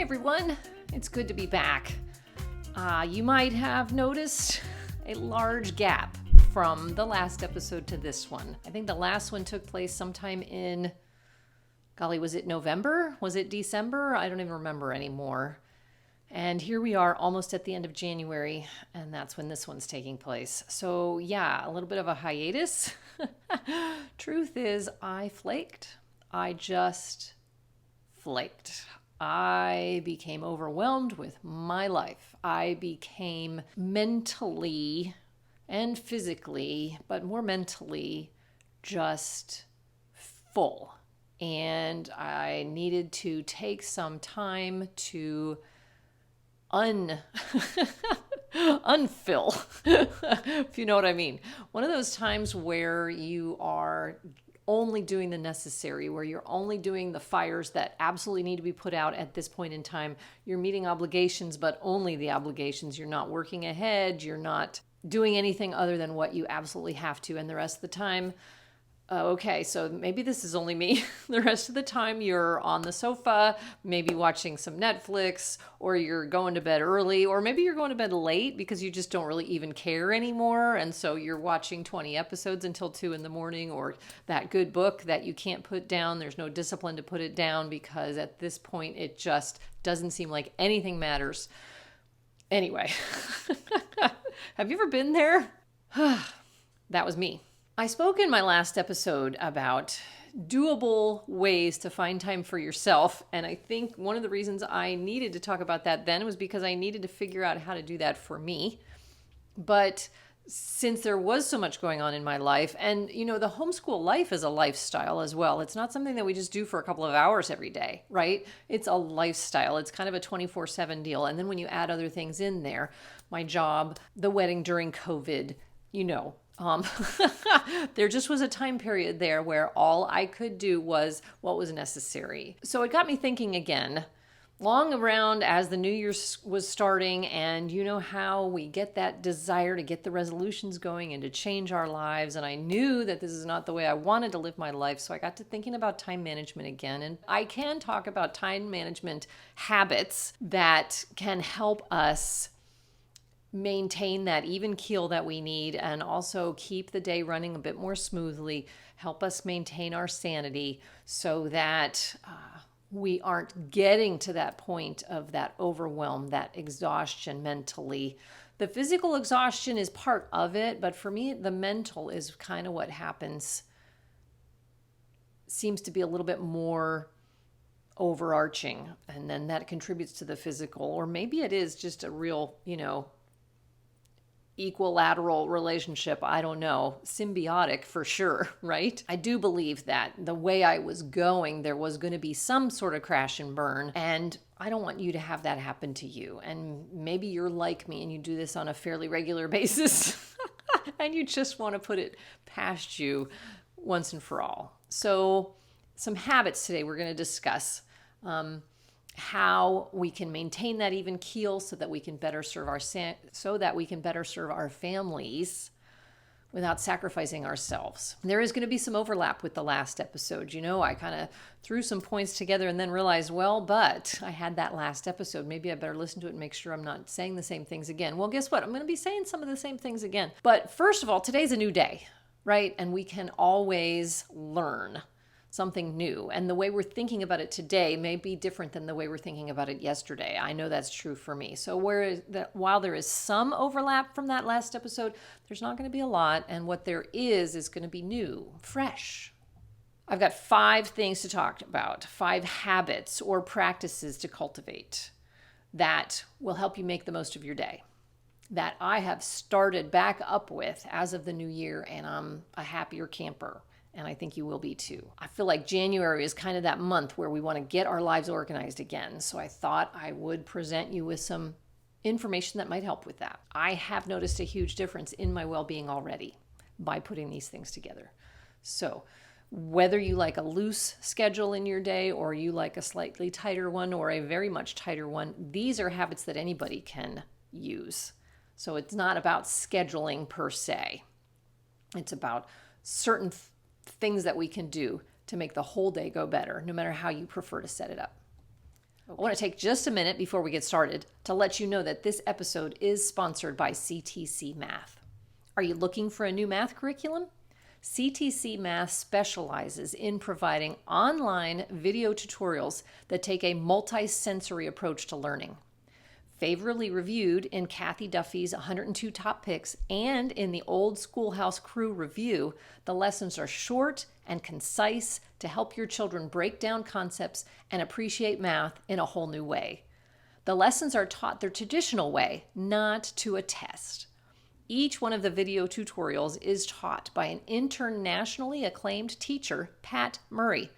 everyone, it's good to be back. You might have noticed a large gap from the last episode to this one. I think the last one took place sometime in, was it November? Was it December? I don't even remember anymore. And here we are almost at the end of January, and that's when this one's taking place. So yeah, a little bit of a hiatus. Truth is, I flaked. I just flaked. I became overwhelmed with my life. I became mentally and physically, but more mentally, just full. And I needed to take some time to unfill, if you know what I mean. One of those times where you are only doing the necessary, where you're only doing the fires that absolutely need to be put out at this point in time. You're meeting obligations, but only the obligations. You're not working ahead. You're not doing anything other than what you absolutely have to. And the rest of the time, okay, so maybe this is only me. The rest of the time you're on the sofa, maybe watching some Netflix, or you're going to bed early, or maybe you're going to bed late because you just don't really even care anymore. And so you're watching 20 episodes until 2 a.m, or that good book that you can't put down. There's no discipline to put it down because at this point it just doesn't seem like anything matters. Anyway, have you ever been there? That was me. I spoke in my last episode about doable ways to find time for yourself. And I think one of the reasons I needed to talk about that then was because I needed to figure out how to do that for me. But since there was so much going on in my life, and the homeschool life is a lifestyle as well. It's not something that we just do for a couple of hours every day, right? It's a lifestyle. It's kind of a 24/7 deal. And then when you add other things in there, my job, the wedding during COVID, there just was a time period there where all I could do was what was necessary. So it got me thinking again, long around as the new year was starting, and you know how we get that desire to get the resolutions going and to change our lives. And I knew that this is not the way I wanted to live my life. So I got to thinking about time management again. And I can talk about time management habits that can help us maintain that even keel that we need and also keep the day running a bit more smoothly, help us maintain our sanity so that we aren't getting to that point of that overwhelm, that exhaustion mentally. The physical exhaustion is part of it, but for me, the mental is kind of what happens, seems to be a little bit more overarching, and then that contributes to the physical, or maybe it is just a real, equilateral relationship. I don't know, symbiotic for sure, right? I do believe that the way I was going, there was going to be some sort of crash and burn, and I don't want you to have that happen to you. And maybe you're like me and you do this on a fairly regular basis and you just want to put it past you once and for all. So some habits today we're going to discuss. How we can maintain that even keel so that we can better serve our families without sacrificing ourselves. There is going to be some overlap with the last episode. I kind of threw some points together and then realized, but I had that last episode. Maybe I better listen to it and make sure I'm not saying the same things again. Well, guess what? I'm going to be saying some of the same things again. But first of all, today's a new day, right? And we can always learn something new. And the way we're thinking about it today may be different than the way we're thinking about it yesterday. I know that's true for me. So while there is some overlap from that last episode, there's not going to be a lot. And what there is going to be new, fresh. I've got 5 things to talk about, 5 habits or practices to cultivate that will help you make the most of your day, that I have started back up with as of the new year, and I'm a happier camper. And I think you will be too. I feel like January is kind of that month where we want to get our lives organized again. So I thought I would present you with some information that might help with that. I have noticed a huge difference in my well-being already by putting these things together. So whether you like a loose schedule in your day or you like a slightly tighter one or a very much tighter one, these are habits that anybody can use. So it's not about scheduling per se. It's about certain things that we can do to make the whole day go better, no matter how you prefer to set it up. I want to take just a minute before we get started to let you know that this episode is sponsored by Ctc Math. Are you looking for a new math curriculum? Ctc Math specializes in providing online video tutorials that take a multi-sensory approach to learning. Favorably reviewed in Kathy Duffy's 102 Top Picks and in the Old Schoolhouse Crew review, the lessons are short and concise to help your children break down concepts and appreciate math in a whole new way. The lessons are taught the traditional way, not to a test. Each one of the video tutorials is taught by an internationally acclaimed teacher, Pat Murray,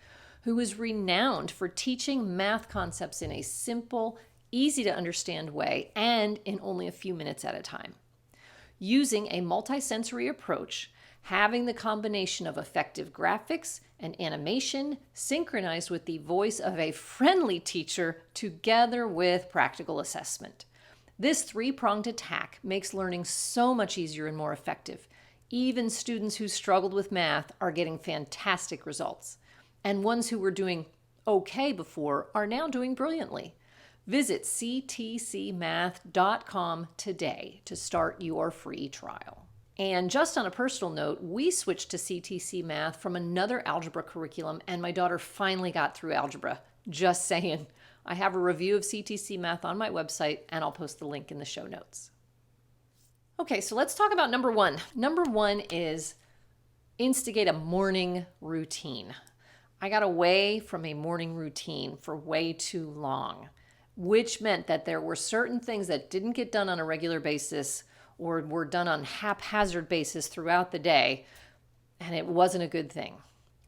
who is renowned for teaching math concepts in a simple, easy to understand way and in only a few minutes at a time. Using a multisensory approach, having the combination of effective graphics and animation synchronized with the voice of a friendly teacher together with practical assessment. This three-pronged attack makes learning so much easier and more effective. Even students who struggled with math are getting fantastic results. And ones who were doing okay before are now doing brilliantly. Visit ctcmath.com today to start your free trial. And just on a personal note, we switched to CTC Math from another algebra curriculum, and my daughter finally got through algebra. Just saying. I have a review of CTC Math on my website, and I'll post the link in the show notes. Okay, so let's talk about number one. Number one is instigate a morning routine. I got away from a morning routine for way too long, which meant that there were certain things that didn't get done on a regular basis or were done on haphazard basis throughout the day, and it wasn't a good thing.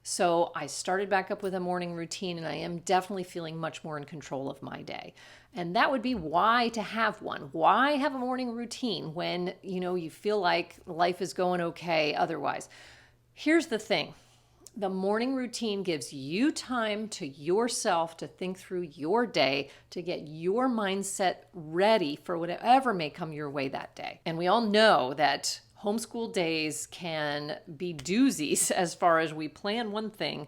So I started back up with a morning routine, and I am definitely feeling much more in control of my day. And that would be why to have one. Why have a morning routine when, you feel like life is going okay otherwise? Here's the thing. The morning routine gives you time to yourself to think through your day, to get your mindset ready for whatever may come your way that day. And we all know that homeschool days can be doozies as far as we plan one thing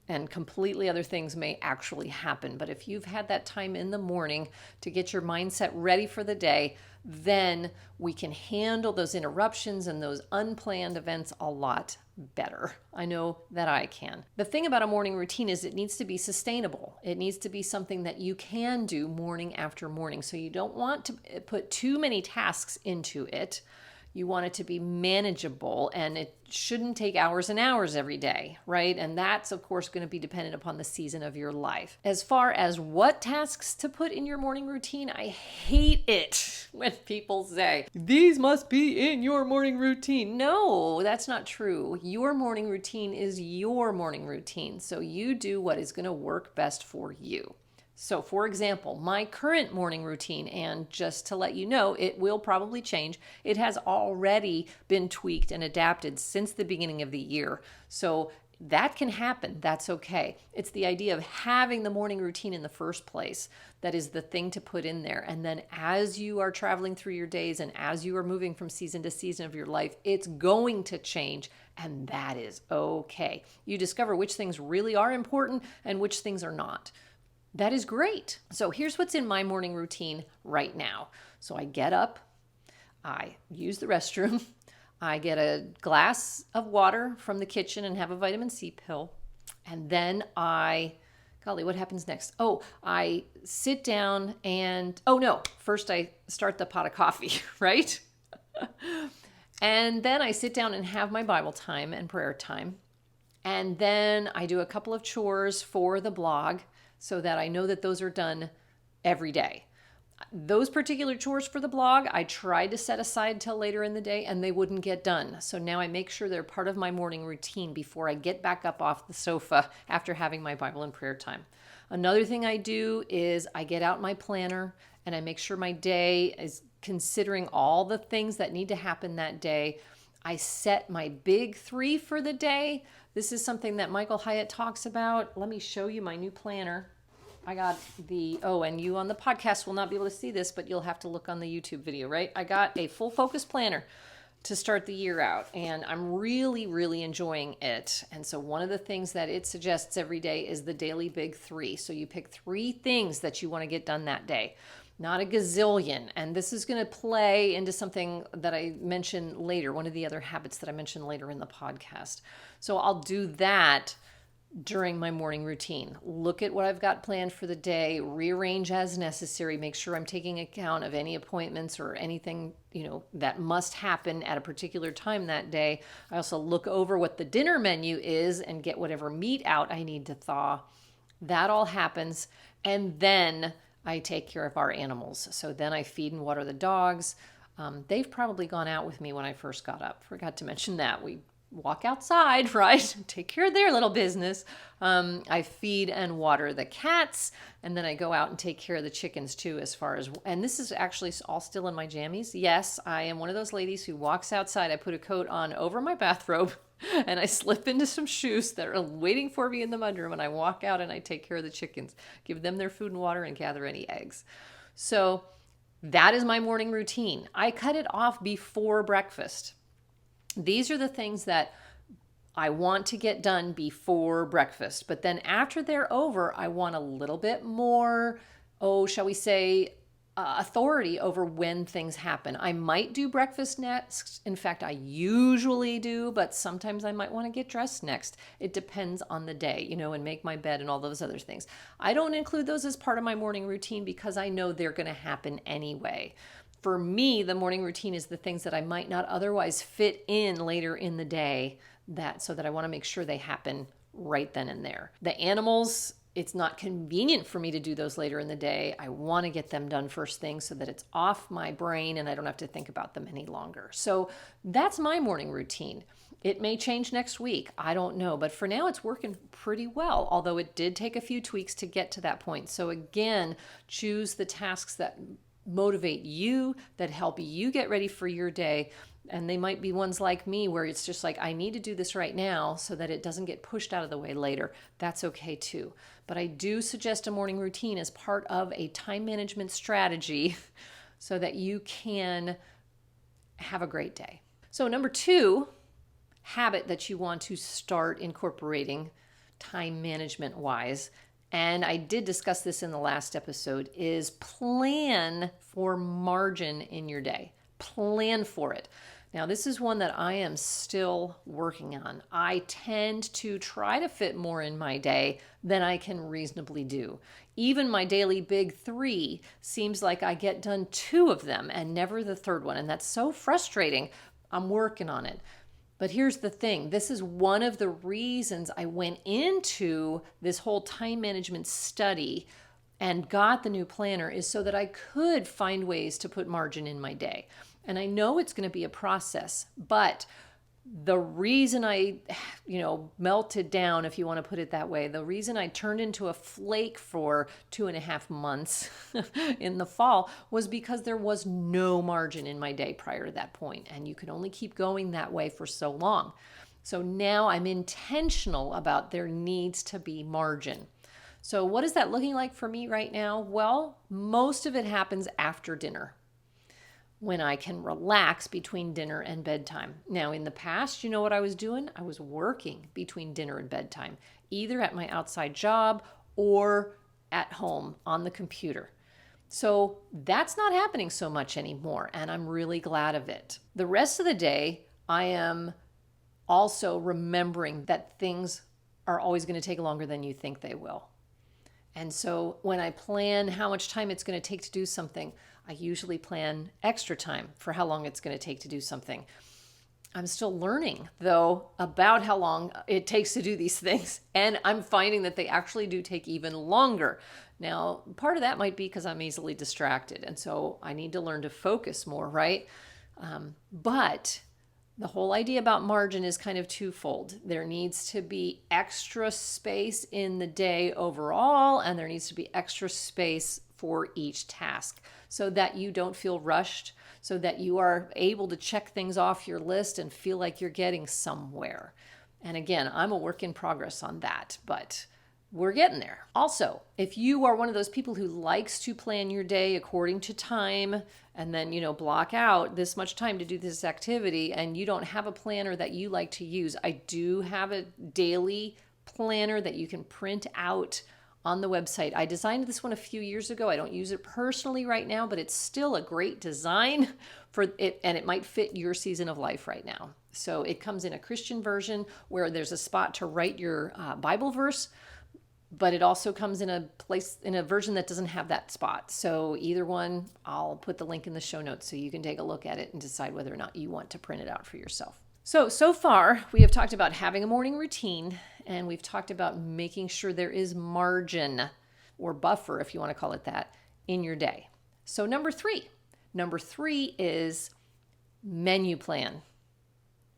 and completely other things may actually happen. But if you've had that time in the morning to get your mindset ready for the day, then we can handle those interruptions and those unplanned events a lot better. I know that I can. The thing about a morning routine is it needs to be sustainable. It needs to be something that you can do morning after morning. So you don't want to put too many tasks into it. You want it to be manageable, and it shouldn't take hours and hours every day, right? And that's, of course, going to be dependent upon the season of your life. As far as what tasks to put in your morning routine, I hate it when people say, these must be in your morning routine. No, that's not true. Your morning routine is your morning routine. So you do what is going to work best for you. So for example, my current morning routine, and just to let you know, it will probably change. It has already been tweaked and adapted since the beginning of the year. So that can happen. That's okay. It's the idea of having the morning routine in the first place that is the thing to put in there. And then as you are traveling through your days and as you are moving from season to season of your life, it's going to change. And that is okay. You discover which things really are important and which things are not. That is great. So here's what's in my morning routine right now. So I get up, I use the restroom, I get a glass of water from the kitchen and have a vitamin C pill. And then what happens next? I sit down and, first I start the pot of coffee, right? And then I sit down and have my Bible time and prayer time. And then I do a couple of chores for the blog, so that I know that those are done every day. Those particular chores for the blog, I tried to set aside till later in the day and they wouldn't get done. So now I make sure they're part of my morning routine before I get back up off the sofa after having my Bible and prayer time. Another thing I do is I get out my planner and I make sure my day is considering all the things that need to happen that day. I set my big 3 for the day. This is something that Michael Hyatt talks about. Let me show you my new planner. I got and you on the podcast will not be able to see this, but you'll have to look on the YouTube video, right? I got a full focus planner. to start the year out, and I'm really, really enjoying it. And so one of the things that it suggests every day is the daily big 3. So you pick 3 things that you want to get done that day, not a gazillion. And this is going to play into something that I mention later, one of the other habits that I mentioned later in the podcast. So I'll do that during my morning routine. Look at what I've got planned for the day, rearrange as necessary, make sure I'm taking account of any appointments or anything, that must happen at a particular time that day. I also look over what the dinner menu is and get whatever meat out I need to thaw. That all happens. And then I take care of our animals. So then I feed and water the dogs. They've probably gone out with me when I first got up. Forgot to mention that. We walk outside, right? Take care of their little business. I feed and water the cats, and then I go out and take care of the chickens too, and this is actually all still in my jammies. Yes, I am one of those ladies who walks outside. I put a coat on over my bathrobe and I slip into some shoes that are waiting for me in the mudroom, and I walk out and I take care of the chickens, give them their food and water, and gather any eggs. So that is my morning routine. I cut it off before breakfast. These are the things that I want to get done before breakfast. But then after they're over, I want a little bit more, shall we say, authority over when things happen. I might do breakfast next. In fact, I usually do, but sometimes I might want to get dressed next. It depends on the day, and make my bed and all those other things. I don't include those as part of my morning routine because I know they're going to happen anyway. For me, the morning routine is the things that I might not otherwise fit in later in the day, so that I want to make sure they happen right then and there. The animals, it's not convenient for me to do those later in the day. I want to get them done first thing so that it's off my brain and I don't have to think about them any longer. So that's my morning routine. It may change next week. I don't know. But for now, it's working pretty well, although it did take a few tweaks to get to that point. So again, choose the tasks that motivate you, that help you get ready for your day. And they might be ones like me where it's just like, I need to do this right now so that it doesn't get pushed out of the way later. That's okay too. But I do suggest a morning routine as part of a time management strategy so that you can have a great day. So number 2 habit that you want to start incorporating time management wise, and I did discuss this in the last episode, is plan for margin in your day. Plan for it. Now, this is one that I am still working on. I tend to try to fit more in my day than I can reasonably do. Even my daily big 3 seems like I get done 2 of them and never the 3rd one. And that's so frustrating. I'm working on it. But here's the thing. This is one of the reasons I went into this whole time management study and got the new planner, is so that I could find ways to put margin in my day. And I know it's going to be a process, but the reason I, melted down, if you want to put it that way, the reason I turned into a flake for 2.5 months in the fall was because there was no margin in my day prior to that point. And you can only keep going that way for so long. So now I'm intentional about there needs to be margin. So what is that looking like for me right now? Well, most of it happens after dinner, when I can relax between dinner and bedtime. Now, in the past, you know what I was doing? I was working between dinner and bedtime, either at my outside job or at home on the computer. So that's not happening so much anymore, and I'm really glad of it. The rest of the day, I am also remembering that things are always going to take longer than you think they will. And so when I plan how much time it's going to take to do something, I usually plan extra time for how long it's going to take to do something. I'm still learning, though, about how long it takes to do these things. And I'm finding that they actually do take even longer. Now, part of that might be because I'm easily distracted. And so I need to learn to focus more, right? But the whole idea about margin is kind of twofold. There needs to be extra space in the day overall, and there needs to be extra space for each task so that you don't feel rushed, so that you are able to check things off your list and feel like you're getting somewhere. And again, I'm a work in progress on that, but we're getting there. Also, if you are one of those people who likes to plan your day according to time and then, block out this much time to do this activity and you don't have a planner that you like to use, I do have a daily planner that you can print out on the website. I designed this one a few years ago. I don't use it personally right now, but it's still a great design for it, and it might fit your season of life right now. So it comes in a Christian version where there's a spot to write your Bible verse, but it also comes in a version that doesn't have that spot. So either one, I'll put the link in the show notes so you can take a look at it and decide whether or not you want to print it out for yourself. So far, we have talked about having a morning routine, and we've talked about making sure there is margin or buffer, if you want to call it that, in your day. So number three is menu plan.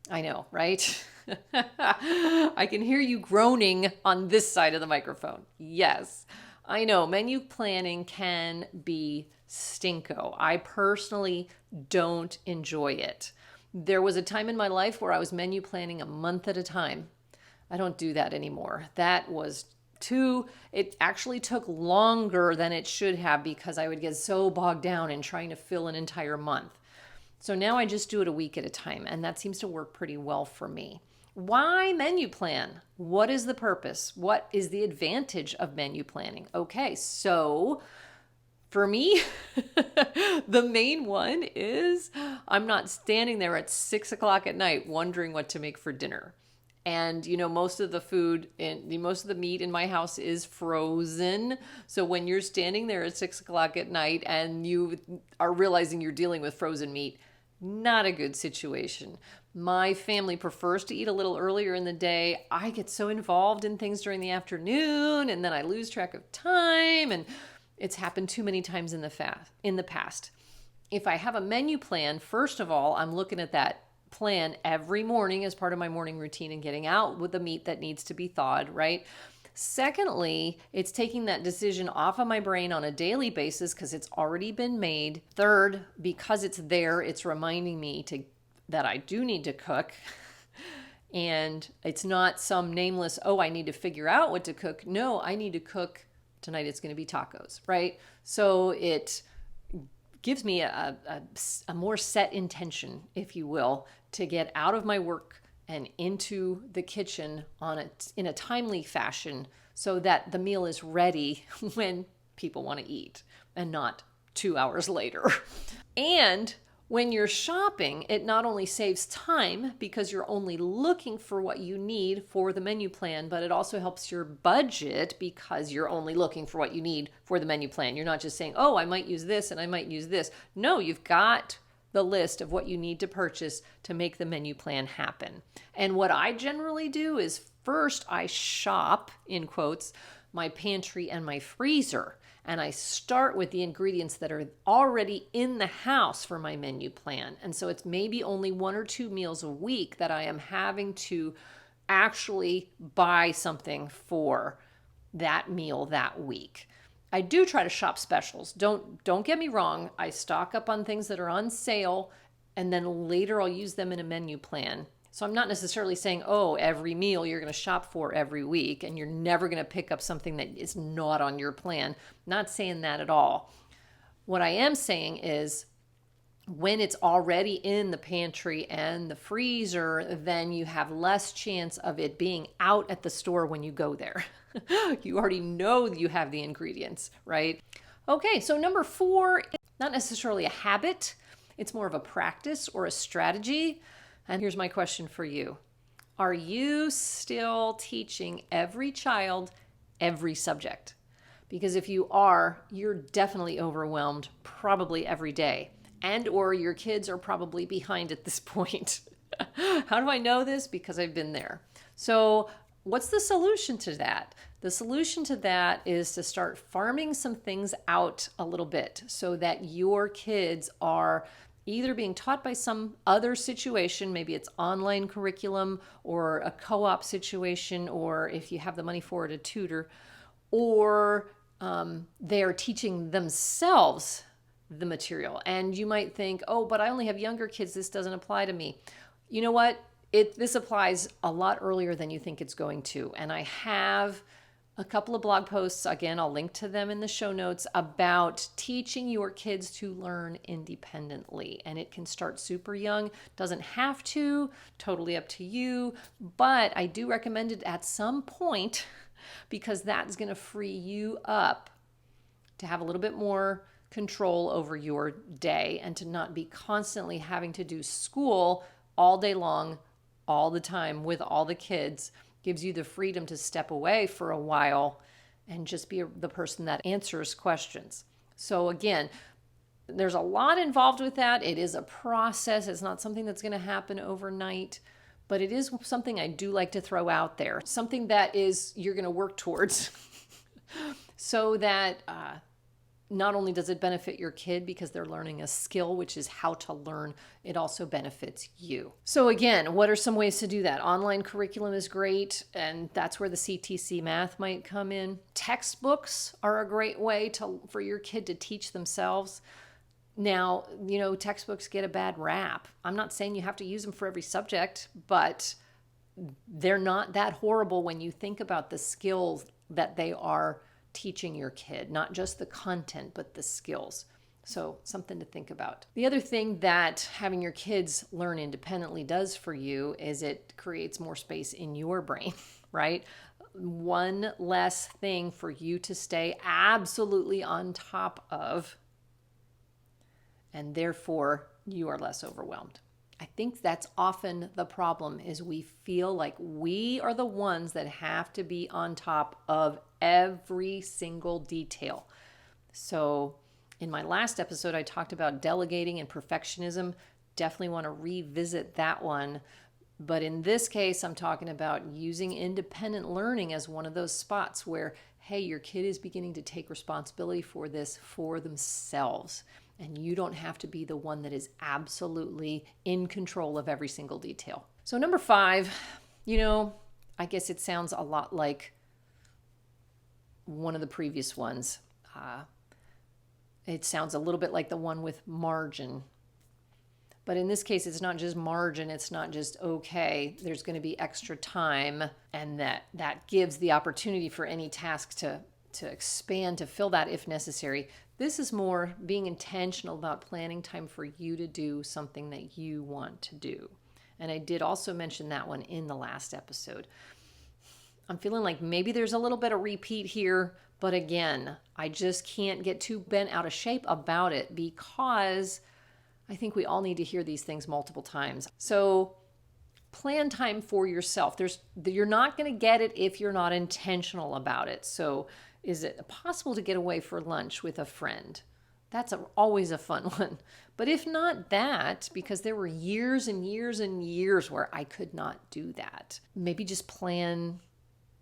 I know, right? I can hear you groaning on this side of the microphone. Yes, I know menu planning can be stinko. I personally don't enjoy it. There was a time in my life where I was menu planning a month at a time. I don't do that anymore. It actually took longer than it should have because I would get so bogged down in trying to fill an entire month. So now I just do it a week at a time, and that seems to work pretty well for me. Why menu plan? What is the purpose? What is the advantage of menu planning? Okay, so for me, the main one is I'm not standing there at 6:00 at night wondering what to make for dinner. And, most of the meat in my house is frozen. So when you're standing there at 6:00 at night and you are realizing you're dealing with frozen meat, not a good situation. My family prefers to eat a little earlier in the day. I get so involved in things during the afternoon and then I lose track of time, and it's happened too many times in the past. If I have a menu plan, first of all, I'm looking at that plan every morning as part of my morning routine and getting out with the meat that needs to be thawed, right? Secondly, it's taking that decision off of my brain on a daily basis because it's already been made. Third, because it's there, it's reminding me that I do need to cook. And it's not some nameless, I need to figure out what to cook. No, I need to cook. Tonight it's going to be tacos, right? So it gives me a more set intention, if you will, to get out of my work and into the kitchen in a timely fashion so that the meal is ready when people want to eat and not 2 hours later. And when you're shopping, it not only saves time because you're only looking for what you need for the menu plan, but it also helps your budget because you're only looking for what you need for the menu plan. You're not just saying, I might use this and I might use this. No, you've got the list of what you need to purchase to make the menu plan happen. And what I generally do is first I shop, in quotes, my pantry and my freezer. And I start with the ingredients that are already in the house for my menu plan. And so it's maybe only 1 or 2 meals a week that I am having to actually buy something for that meal that week. I do try to shop specials. Don't get me wrong. I stock up on things that are on sale, and then later I'll use them in a menu plan. So I'm not necessarily saying, every meal you're going to shop for every week and you're never going to pick up something that is not on your plan. Not saying that at all. What I am saying is when it's already in the pantry and the freezer, then you have less chance of it being out at the store when you go there. You already know you have the ingredients, right? Okay, so number 4 is not necessarily a habit. It's more of a practice or a strategy. And here's my question for you. Are you still teaching every child every subject? Because if you are, you're definitely overwhelmed probably every day. And or your kids are probably behind at this point. How do I know this? Because I've been there. So what's the solution to that? The solution to that is to start farming some things out a little bit so that your kids are either being taught by some other situation, maybe it's online curriculum or a co-op situation, or if you have the money for it, a tutor, or they are teaching themselves the material. And you might think, but I only have younger kids, this doesn't apply to me. You know what? This applies a lot earlier than you think it's going to. And I have a couple of blog posts, again, I'll link to them in the show notes, about teaching your kids to learn independently. And it can start super young, doesn't have to, totally up to you. But I do recommend it at some point because that's going to free you up to have a little bit more control over your day and to not be constantly having to do school all day long, all the time with all the kids. Gives you the freedom to step away for a while and just be the person that answers questions. So again, there's a lot involved with that. It is a process. It's not something that's going to happen overnight, but it is something I do like to throw out there. Something that is you're going to work towards so that not only does it benefit your kid because they're learning a skill, which is how to learn, it also benefits you. So again, what are some ways to do that? Online curriculum is great, and that's where the Ctc Math might come in. Textbooks are a great way for your kid to teach themselves. Now, textbooks get a bad rap. I'm not saying you have to use them for every subject, but they're not that horrible when you think about the skills that they are teaching your kid, not just the content, but the skills. So something to think about. The other thing that having your kids learn independently does for you is it creates more space in your brain, right? One less thing for you to stay absolutely on top of, and therefore you are less overwhelmed. I think that's often the problem, is we feel like we are the ones that have to be on top of every single detail. So in my last episode, I talked about delegating and perfectionism. Definitely want to revisit that one. But in this case, I'm talking about using independent learning as one of those spots where, hey, your kid is beginning to take responsibility for this for themselves. And you don't have to be the one that is absolutely in control of every single detail. So number 5, I guess it sounds a lot like one of the previous ones. It sounds a little bit like the one with margin. But in this case, it's not just margin. It's not just, okay, there's going to be extra time, and that gives the opportunity for any task to expand, to fill that if necessary. This is more being intentional about planning time for you to do something that you want to do. And I did also mention that one in the last episode. I'm feeling like maybe there's a little bit of repeat here, but again, I just can't get too bent out of shape about it because I think we all need to hear these things multiple times. So plan time for yourself. You're not going to get it if you're not intentional about it. So is it possible to get away for lunch with a friend? That's always a fun one. But if not that, because there were years and years and years where I could not do that, maybe just plan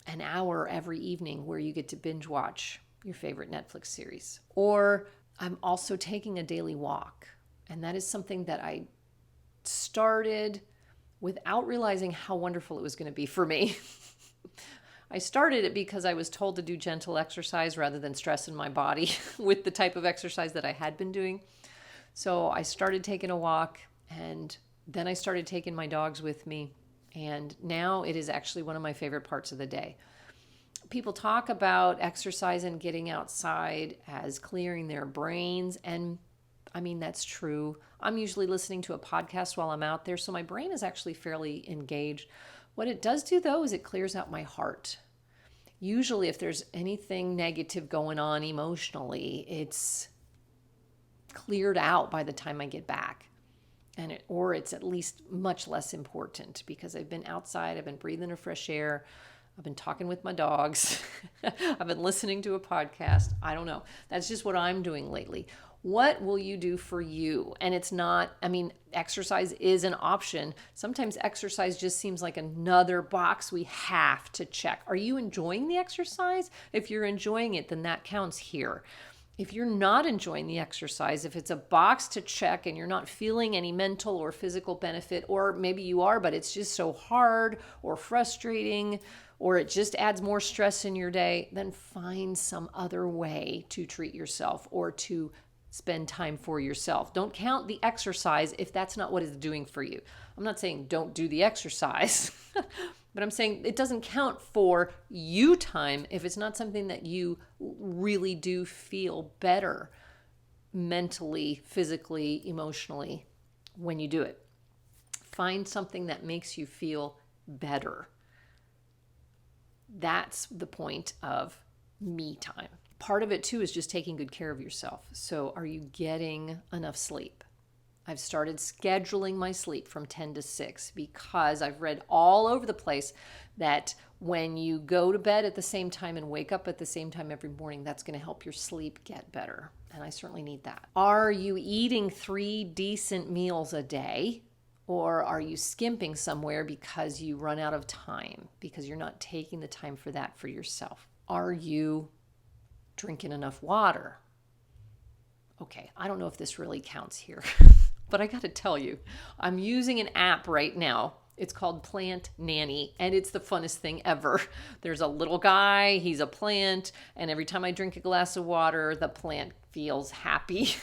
an hour every evening where you get to binge watch your favorite Netflix series. Or I'm also taking a daily walk. And that is something that I started without realizing how wonderful it was going to be for me. I started it because I was told to do gentle exercise rather than stress in my body with the type of exercise that I had been doing. So I started taking a walk, and then I started taking my dogs with me. And now it is actually one of my favorite parts of the day. People talk about exercise and getting outside as clearing their brains. And I mean, that's true. I'm usually listening to a podcast while I'm out there, so my brain is actually fairly engaged. What it does do, though, is it clears out my heart. Usually, if there's anything negative going on emotionally, it's cleared out by the time I get back. Or it's at least much less important because I've been outside, I've been breathing the fresh air, I've been talking with my dogs, I've been listening to a podcast. I don't know. That's just what I'm doing lately. What will you do for you? And it's not, exercise is an option. Sometimes exercise just seems like another box we have to check. Are you enjoying the exercise? If you're enjoying it, then that counts here. If you're not enjoying the exercise, if it's a box to check and you're not feeling any mental or physical benefit, or maybe you are, but it's just so hard or frustrating, or it just adds more stress in your day, then find some other way to treat yourself or to spend time for yourself. Don't count the exercise if that's not what it's doing for you. I'm not saying don't do the exercise, but I'm saying it doesn't count for you time if it's not something that you really do feel better mentally, physically, emotionally when you do it. Find something that makes you feel better. That's the point of me time. Part of it too is just taking good care of yourself. So are you getting enough sleep? I've started scheduling my sleep from 10 to 6 because I've read all over the place that when you go to bed at the same time and wake up at the same time every morning, that's going to help your sleep get better. And I certainly need that. Are you eating 3 decent meals a day? Or are you skimping somewhere because you run out of time, because you're not taking the time for that for yourself? Are you drinking enough water? Okay, I don't know if this really counts here, but I got to tell you, I'm using an app right now. It's called Plant Nanny, and it's the funnest thing ever. There's a little guy, he's a plant, and every time I drink a glass of water, the plant feels happy.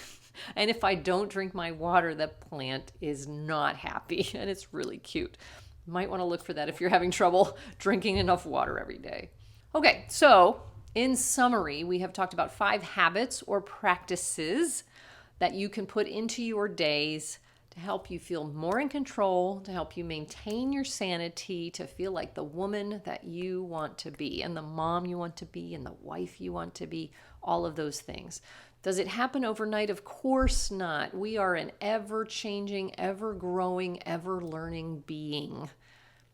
And if I don't drink my water, the plant is not happy, and it's really cute. Might want to look for that if you're having trouble drinking enough water every day. Okay, so in summary, we have talked about 5 habits or practices that you can put into your days to help you feel more in control, to help you maintain your sanity, to feel like the woman that you want to be, and the mom you want to be, and the wife you want to be, all of those things. Does it happen overnight? Of course not. We are an ever-changing, ever-growing, ever-learning being,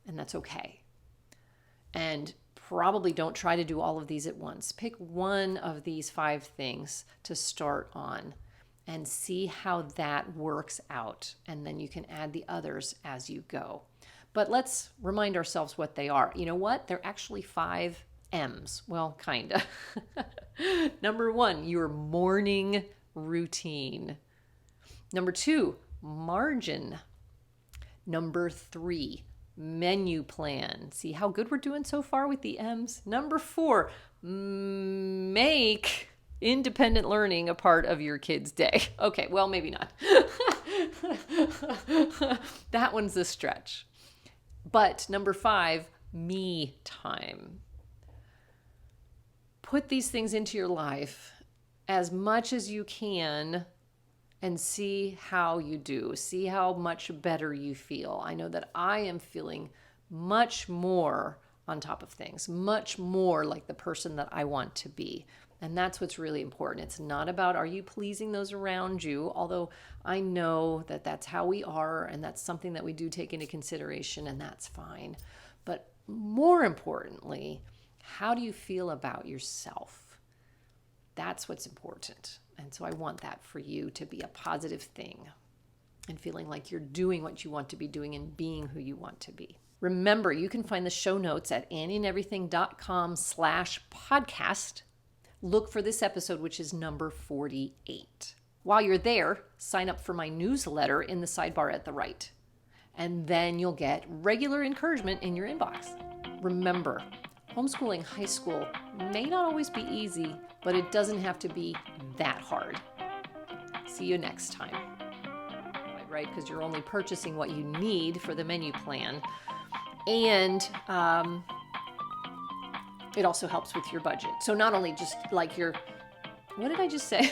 and that's okay. And probably don't try to do all of these at once. Pick one of these 5 things to start on and see how that works out, and then you can add the others as you go. But let's remind ourselves what they are. You know what? They're actually 5 M's. Well, kinda. Number 1, your morning routine. Number 2, margin. Number 3, menu plan. See how good we're doing so far with the M's? Number 4, make independent learning a part of your kid's day. Okay, well, maybe not. That one's a stretch. But number 5, me time. Put these things into your life as much as you can and see how you do. See how much better you feel. I know that I am feeling much more on top of things, much more like the person that I want to be. And that's what's really important. It's not about are you pleasing those around you, although I know that that's how we are and that's something that we do take into consideration, and that's fine. But more importantly, how do you feel about yourself? That's what's important. And so I want that for you to be a positive thing and feeling like you're doing what you want to be doing and being who you want to be. Remember, you can find the show notes at annyandeverything.com/podcast. Look for this episode, which is number 48. While you're there, sign up for my newsletter in the sidebar at the right. And then you'll get regular encouragement in your inbox. Remember, homeschooling high school may not always be easy, but it doesn't have to be that hard. See you next time. Right? Because you're only purchasing what you need for the menu plan. And it also helps with your budget. So not only just like what did I just say?